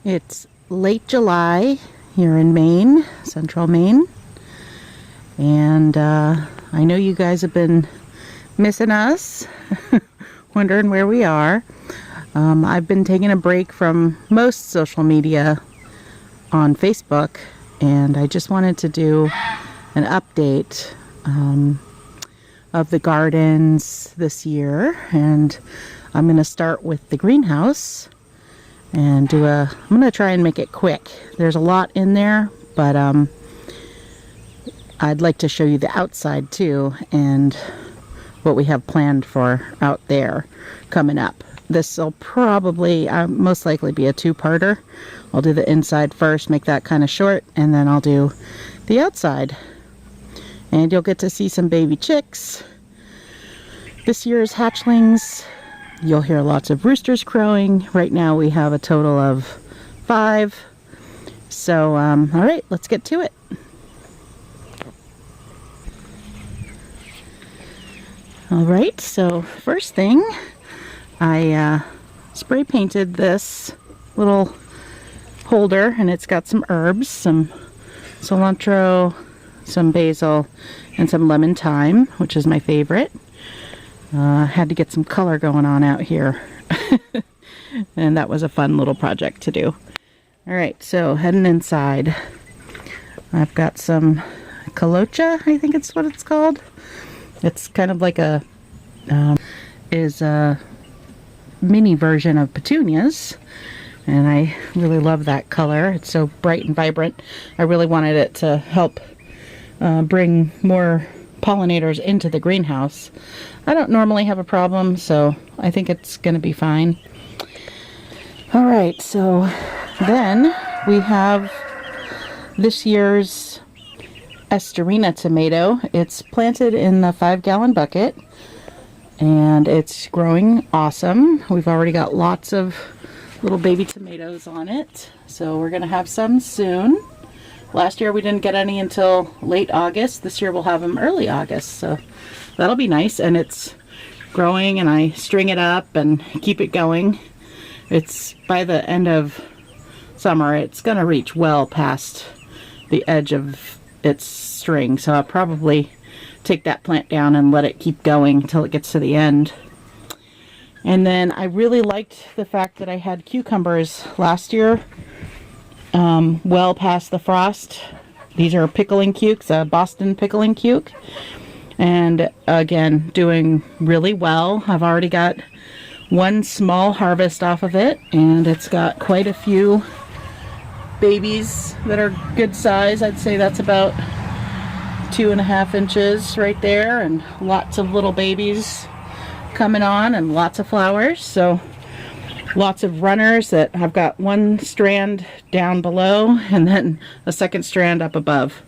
It's late July here in Maine, central Maine, and I know you guys have been missing us, wondering where we are. I've been taking a break from most social media on Facebook, and I just wanted to do an update of the gardens this year, and I'm going to start with the greenhouse and I'm going to try and make it quick. There's a lot in there, but I'd like to show you the outside too and what we have planned for out there coming up. This will probably most likely be a two-parter. I'll do the inside first, make that kind of short, and then I'll do the outside. And you'll get to see some baby chicks, this year's hatchlings. You'll hear lots of roosters crowing. Right now we have a total of 5. So, all right, let's get to it. All right, so first thing, I spray painted this little holder, and it's got some herbs, some cilantro, some basil, and some lemon thyme, which is my favorite. Had to get some color going on out here. And that was a fun little project to do. Alright, so heading inside. I've got some colocha, I think it's what it's called. It's kind of like a mini version of petunias. And I really love that color. It's so bright and vibrant. I really wanted it to help bring more pollinators into the greenhouse. I don't normally have a problem, so I think it's going to be fine. Alright, so then we have this year's Esterina tomato. It's planted in the 5-gallon bucket, and it's growing awesome. We've already got lots of little baby tomatoes on it, so we're going to have some soon. Last year we didn't get any until late August. This year we'll have them early August, so that'll be nice. And it's growing, and I string it up and keep it going. It's by the end of summer, it's going to reach well past the edge of its string, so I'll probably take that plant down and let it keep going until it gets to the end. And then I really liked the fact that I had cucumbers last year well past the frost. These are pickling cukes, a Boston pickling cuke, and again doing really well. I've already got one small harvest off of it, and it's got quite a few babies that are good size. I'd say that's about 2.5 inches right there, and lots of little babies coming on, and lots of flowers. So lots of runners that I've got one strand down below and then a second strand up above.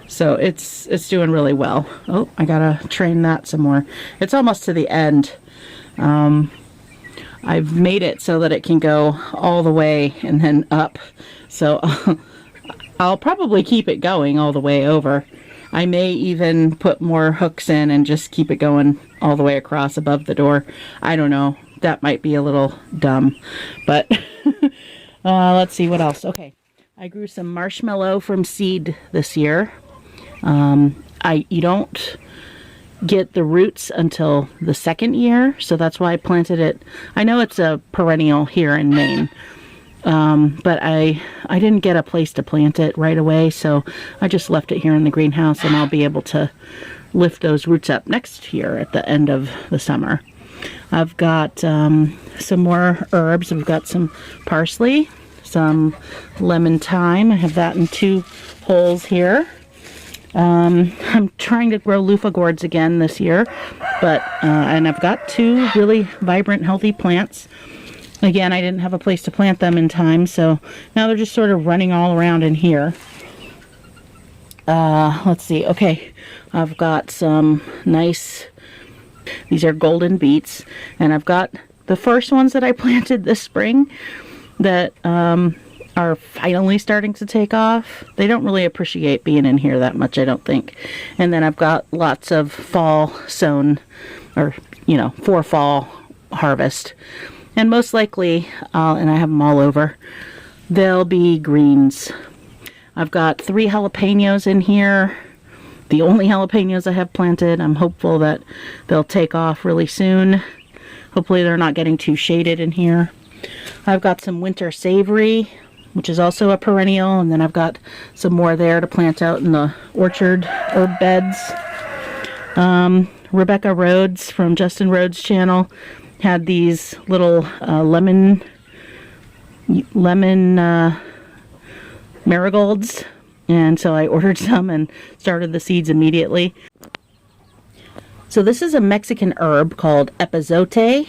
So it's doing really well. Oh, I gotta train that some more. It's almost to the end. I've made it so that it can go all the way and then up. So I'll probably keep it going all the way over. I may even put more hooks in and just keep it going all the way across above the door. I don't know. That might be a little dumb, but let's see what else. Okay, I grew some marshmallow from seed this year. You don't get the roots until the second year, so that's why I planted it. I know it's a perennial here in Maine, but I didn't get a place to plant it right away, so I just left it here in the greenhouse, and I'll be able to lift those roots up next year at the end of the summer. I've got some more herbs. I've got some parsley, some lemon thyme. I have that in 2 holes here. I'm trying to grow loofah gourds again this year, but and I've got 2 really vibrant, healthy plants. Again, I didn't have a place to plant them in time, so now they're just sort of running all around in here. Let's see. Okay, I've got some nice. These are golden beets, and I've got the first ones that I planted this spring that are finally starting to take off. They don't really appreciate being in here that much, I don't think. And then I've got lots of fall sown, or for fall harvest. And most likely, and I have them all over, they'll be greens. I've got 3 jalapenos in here. The only jalapenos I have planted. I'm hopeful that they'll take off really soon. Hopefully they're not getting too shaded in here. I've got some winter savory, which is also a perennial, and then I've got some more there to plant out in the orchard herb beds. Rebecca Rhodes from Justin Rhodes' channel had these little lemon marigolds, and so I ordered some and started the seeds immediately. So this is a Mexican herb called epazote.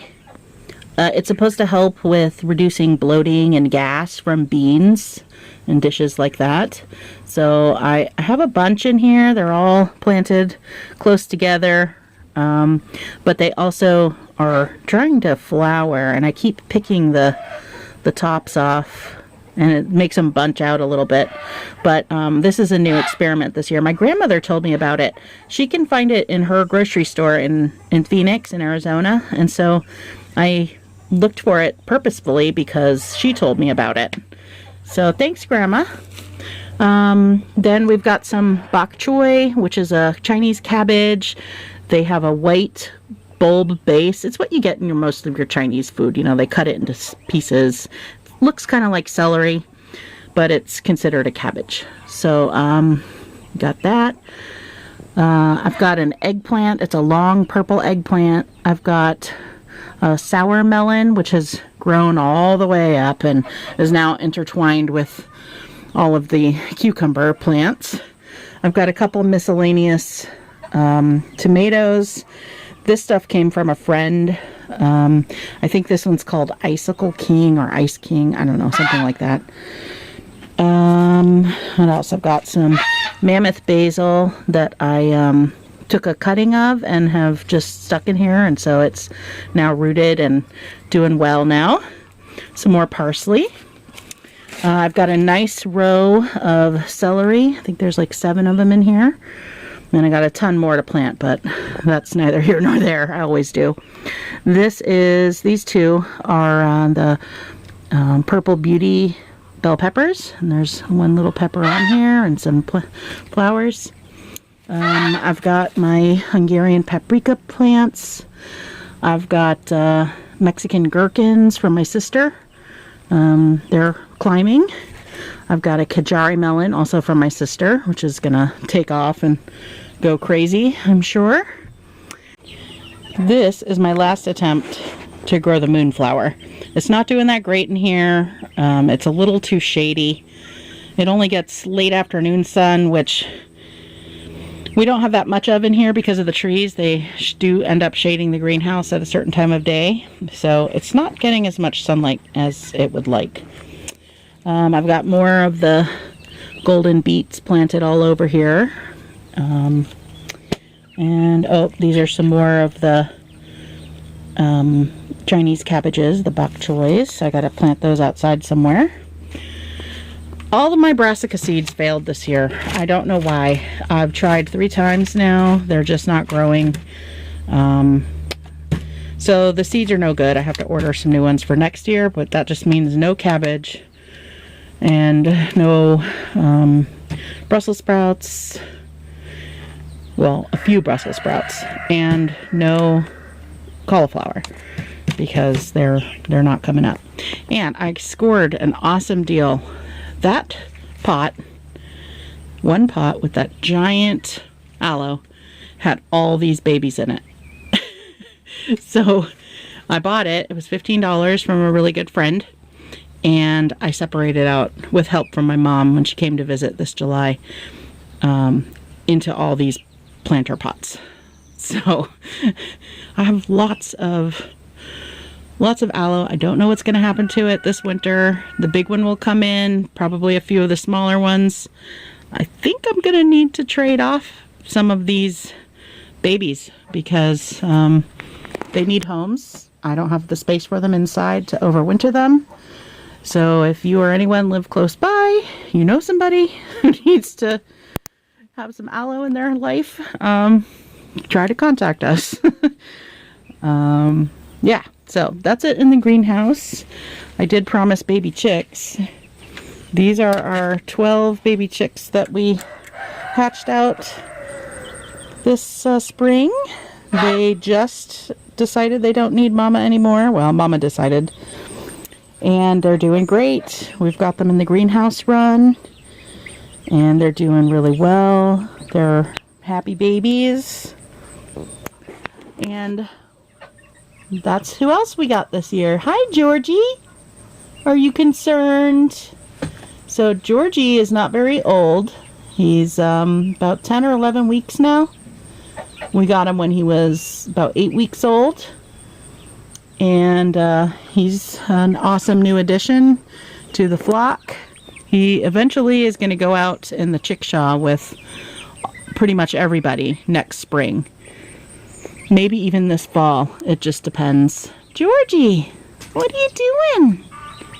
It's supposed to help with reducing bloating and gas from beans and dishes like that. So I have a bunch in here. They're all planted close together, but they also are trying to flower, and I keep picking the tops off, and it makes them bunch out a little bit. But this is a new experiment this year. My grandmother told me about it. She can find it in her grocery store in Phoenix, in Arizona, and so I looked for it purposefully because she told me about it. So thanks, Grandma. Then we've got some bok choy, which is a Chinese cabbage. They have a white bulb base. It's what you get in most of your Chinese food. You know, they cut it into pieces. Looks kind of like celery, but it's considered a cabbage. So got that. I've got an eggplant. It's a long purple eggplant. I've got a sour melon, which has grown all the way up and is now intertwined with all of the cucumber plants. I've got a couple miscellaneous tomatoes. This stuff came from a friend. I think this one's called Icicle King or Ice King. I don't know, something like that. What else? I've got some mammoth basil that I took a cutting of and have just stuck in here, and so it's now rooted and doing well now. Some more parsley. I've got a nice row of celery. I think there's like 7 of them in here. And I got a ton more to plant, but that's neither here nor there. I always do. These two are the Purple Beauty bell peppers. And there's one little pepper on here and some flowers. I've got my Hungarian paprika plants. I've got Mexican gherkins from my sister. They're climbing. I've got a Kajari melon also from my sister, which is gonna take off and go crazy, I'm sure. This is my last attempt to grow the moonflower. It's not doing that great in here. It's a little too shady. It only gets late afternoon sun, which we don't have that much of in here because of the trees. They do end up shading the greenhouse at a certain time of day, so it's not getting as much sunlight as it would like. I've got more of the golden beets planted all over here. And these are some more of the Chinese cabbages, the bok choys. I gotta plant those outside somewhere. All of my brassica seeds failed this year. I don't know why. I've tried 3 times now. They're just not growing. So the seeds are no good. I have to order some new ones for next year, but that just means no cabbage and no Brussels sprouts. Well, a few Brussels sprouts and no cauliflower because they're not coming up. And I scored an awesome deal. That pot, one pot with that giant aloe, had all these babies in it. So I bought it. It was $15 from a really good friend. And I separated out with help from my mom when she came to visit this July into all these planter pots. So I have lots of aloe. I don't know what's going to happen to it this winter. The big one will come in, probably a few of the smaller ones. I think I'm going to need to trade off some of these babies because they need homes. I don't have the space for them inside to overwinter them. So if you or anyone live close by, you know somebody who needs to have some aloe in their life, try to contact us. Yeah, so that's it in the greenhouse. I did promise baby chicks. These are our 12 baby chicks that we hatched out this spring. They just decided they don't need mama anymore. Well, mama decided. And they're doing great. We've got them in the greenhouse run. And they're doing really well. They're happy babies. And that's who else we got this year. Hi, Georgie. Are you concerned? So Georgie is not very old. He's about 10 or 11 weeks now. We got him when he was about 8 weeks old. And he's an awesome new addition to the flock. He eventually is going to go out in the chickshaw with pretty much everybody next spring. Maybe even this fall. It just depends. Georgie, what are you doing?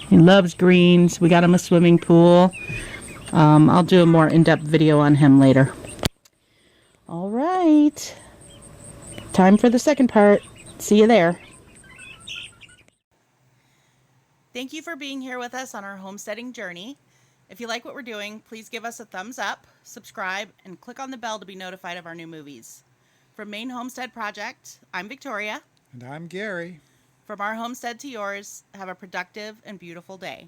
He loves greens. We got him a swimming pool. I'll do a more in-depth video on him later. All right. Time for the second part. See you there. Thank you for being here with us on our homesteading journey. If you like what we're doing, please give us a thumbs up, subscribe, and click on the bell to be notified of our new movies. From Maine.Homestead.Project, I'm Victoria. And I'm Gary. From our homestead to yours, have a productive and beautiful day.